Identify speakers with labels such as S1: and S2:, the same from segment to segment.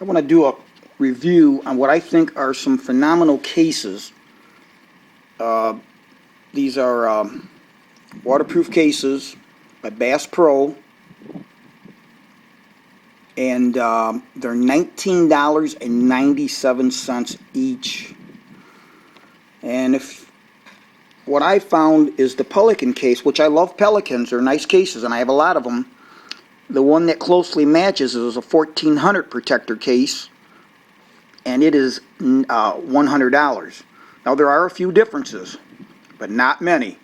S1: I want to do a review on what I think are some phenomenal cases. These are waterproof cases by Bass Pro, and they're $19.97 each. And if what I found is the Pelican case, which I love Pelicans, they're nice cases, and I have a lot of them. The one that closely matches is a 1400 protector case, and it is $100. Now there are a few differences, but not many.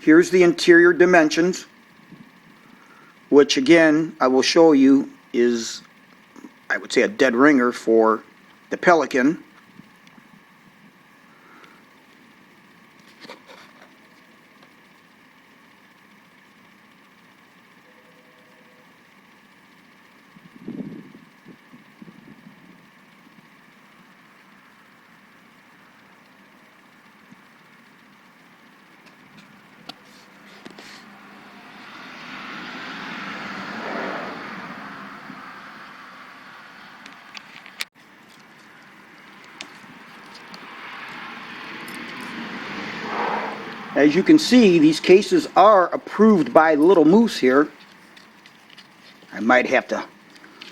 S1: Here's the interior dimensions, which again I will show you is, I would say, a dead ringer for the Pelican. As you can see, these cases are approved by Little Moose here. I might have to,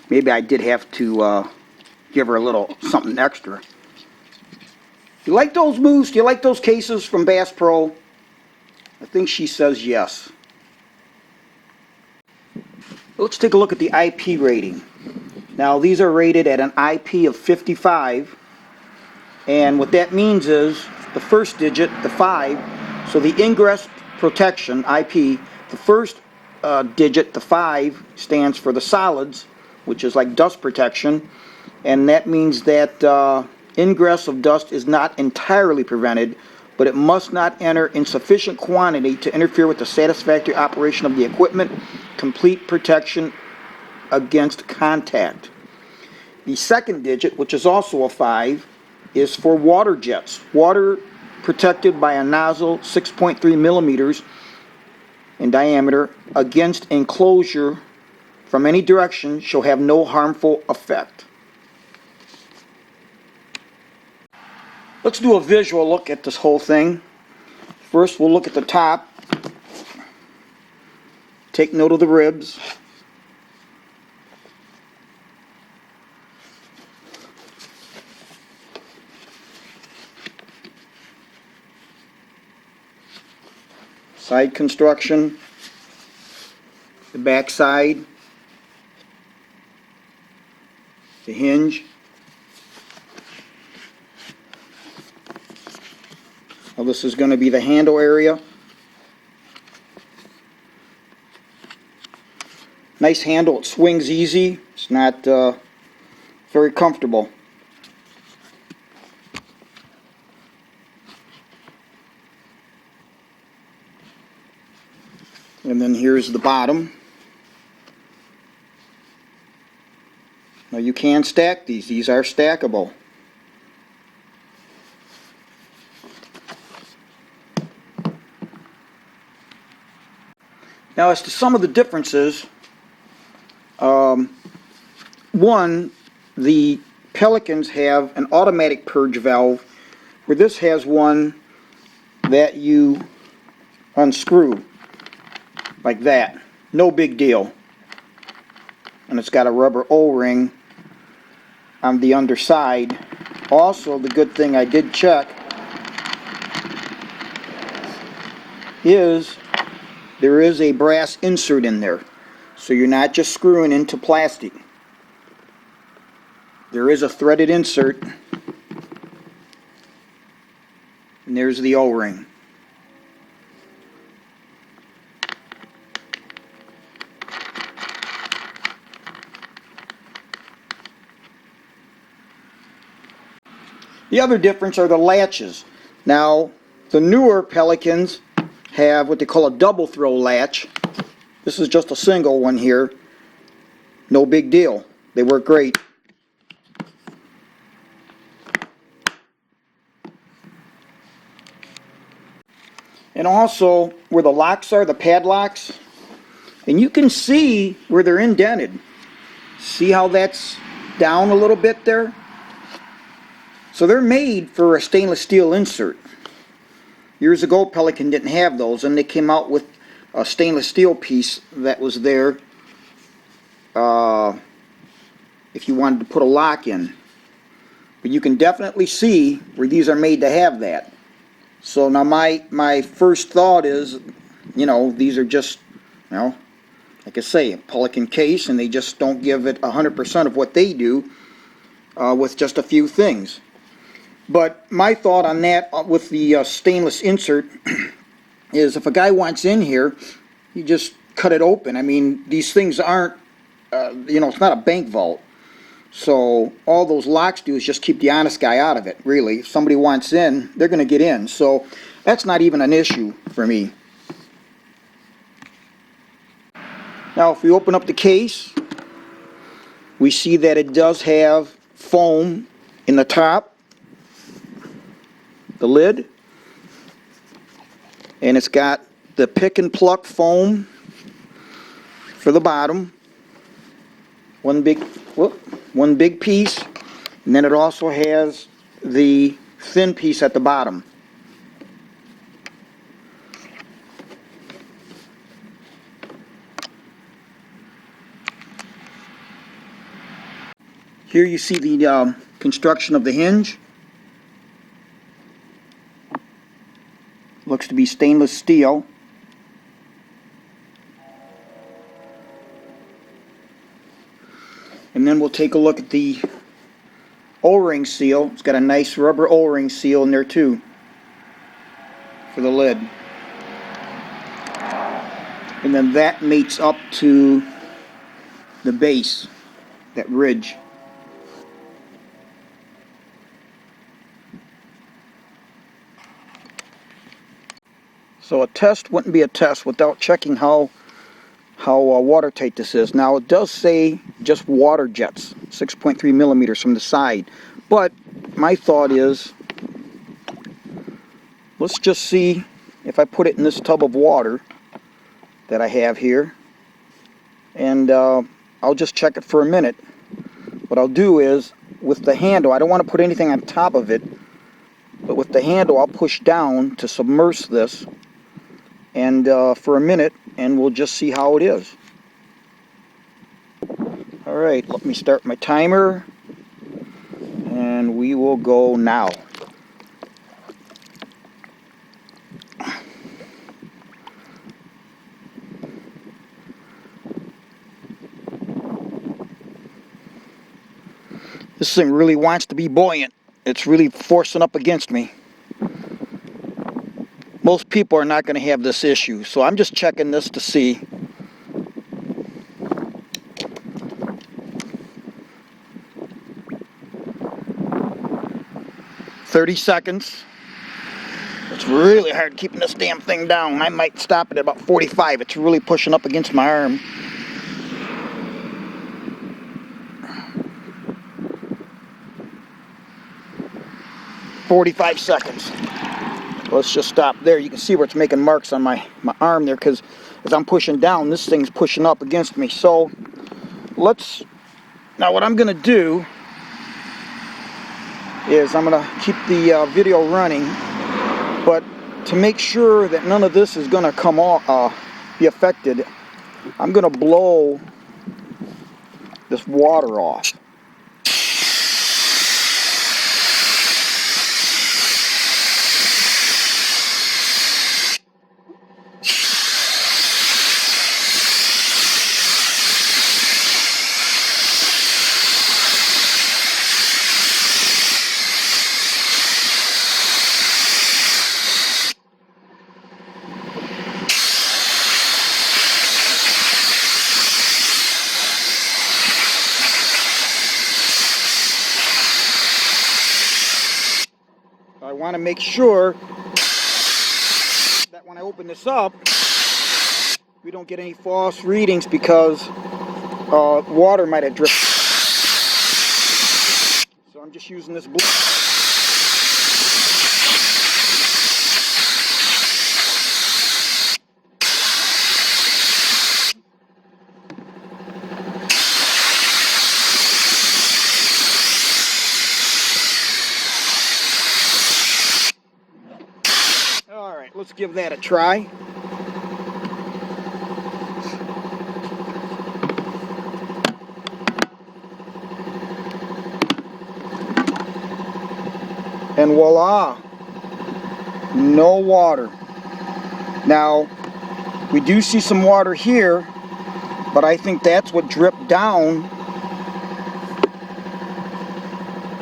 S1: maybe I did have to give her a little something extra. You like those, Moose? Do you like those cases from Bass Pro? I think she says yes. Let's take a look at the IP rating. Now these are rated at an IP of 55, and what that means is the first digit, the 5, so the ingress protection, IP, the first digit, the 5, stands for the solids, which is like dust protection, and that means that ingress of dust is not entirely prevented, but it must not enter in sufficient quantity to interfere with the satisfactory operation of the equipment. Complete protection against contact. The second digit, which is also a 5, is for water jets. Water protected by a nozzle 6.3 millimeters in diameter against enclosure from any direction shall have no harmful effect. Let's do a visual look at this whole thing. First, we'll look at the top. Take note of the ribs. Side construction, the back side, the hinge. Now this is going to be the handle area. Nice handle, it swings easy, it's not very comfortable. And then here's the bottom. Now you can stack these are stackable. Now as to some of the differences, one, the Pelicans have an automatic purge valve, where this has one that you unscrew like that. No big deal. And it's got a rubber O-ring on the underside. Also, the good thing I did check is there is a brass insert in there. So you're not just screwing into plastic. There is a threaded insert. And there's the O-ring. The other difference are the latches. Now, the newer Pelicans have what they call a double throw latch. This is just a single one here. No big deal. They work great. And also, where the locks are, the padlocks, and you can see where they're indented. See how that's down a little bit there. So they're made for a stainless steel insert. Years ago, Pelican didn't have those, and they came out with a stainless steel piece that was there if you wanted to put a lock in. But you can definitely see where these are made to have that. So now my first thought is, these are just, like I say, a Pelican case, and they just don't give it 100% of what they do with just a few things. But my thought on that with the stainless insert is if a guy wants in here, you just cut it open. I mean, these things aren't, it's not a bank vault. So all those locks do is just keep the honest guy out of it, really. If somebody wants in, they're going to get in. So that's not even an issue for me. Now, if we open up the case, we see that it does have foam in the top, the lid, and it's got the pick and pluck foam for the bottom. One big piece, and then it also has the thin piece at the bottom. Here you see the construction of the hinge. Looks to be stainless steel. And then we'll take a look at the O-ring seal. It's got a nice rubber O-ring seal in there too for the lid. And then that mates up to the base, that ridge. So a test wouldn't be a test without checking how watertight this is. Now it does say just water jets, 6.3 millimeters from the side. But my thought is, let's just see if I put it in this tub of water that I have here. And I'll just check it for a minute. What I'll do is, with the handle, I don't want to put anything on top of it, but with the handle I'll push down to submerge this and for a minute, and we'll just see how it is. Alright, let me start my timer, and we will go now. This thing really wants to be buoyant. It's really forcing up against me. Most people are not going to have this issue, so I'm just checking this to see. $30. It's really hard keeping this damn thing down. I might stop it at about 45. It's really pushing up against my arm. $45. Let's just stop there. You can see where it's making marks on my arm there, because as I'm pushing down, this thing's pushing up against me. So now what I'm going to do is I'm going to keep the video running, but to make sure that none of this is going to come off, be affected, I'm going to blow this water off. I want to make sure that when I open this up, we don't get any false readings because water might have dripped. So I'm just using this blue. Alright, let's give that a try. And voila, no water. Now, we do see some water here, but I think that's what dripped down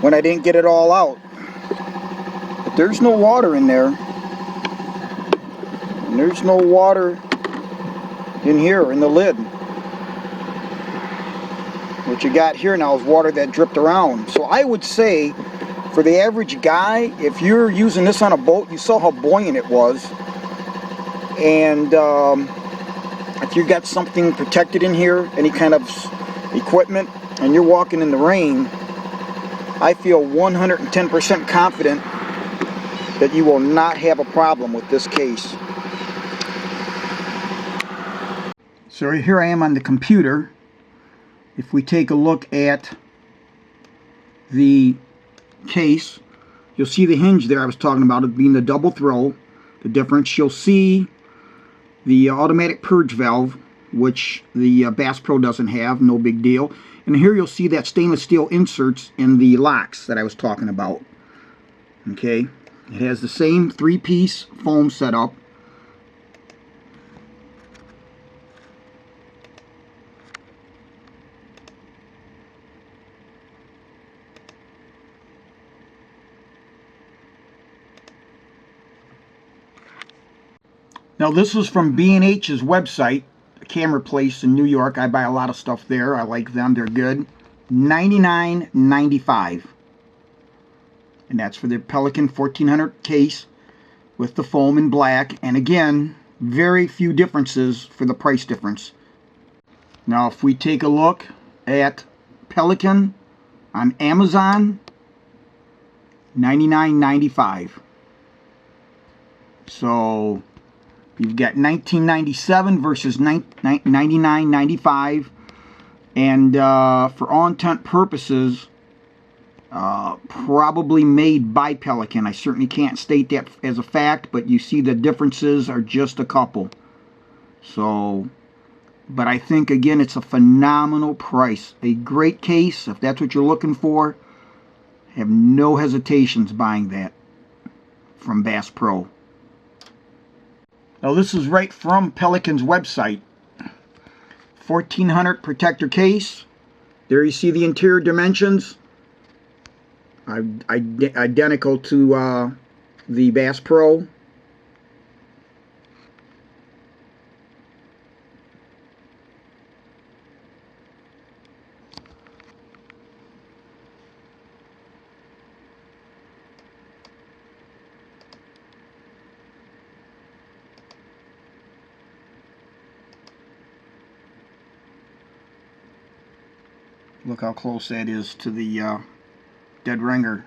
S1: when I didn't get it all out. But there's no water in there. And there's no water in here, in the lid. What you got here now is water that dripped around. So I would say, for the average guy, if you're using this on a boat, you saw how buoyant it was. And if you got something protected in here, any kind of equipment, and you're walking in the rain, I feel 110% confident that you will not have a problem with this case. So here I am on the computer. If we take a look at the case, you'll see the hinge there I was talking about, it being the double throw. The difference, you'll see the automatic purge valve, which the Bass Pro doesn't have, no big deal. And here you'll see that stainless steel inserts in the locks that I was talking about. Okay, it has the same 3-piece foam setup. Now this is from B&H's website, a camera place in New York. I buy a lot of stuff there. I like them. They're good. $99.95. And that's for the Pelican 1400 case with the foam in black. And again, very few differences for the price difference. Now if we take a look at Pelican on Amazon, $99.95. So you've got $19.97 versus $99.95, and for all intent purposes, probably made by Pelican. I certainly can't state that as a fact, but you see the differences are just a couple. So, but I think again it's a phenomenal price, a great case. If that's what you're looking for, have no hesitations buying that from Bass Pro. Now this is right from Pelican's website. 1400 protector case. There you see the interior dimensions. Identical to the Bass Pro. Look how close that is to the dead ringer.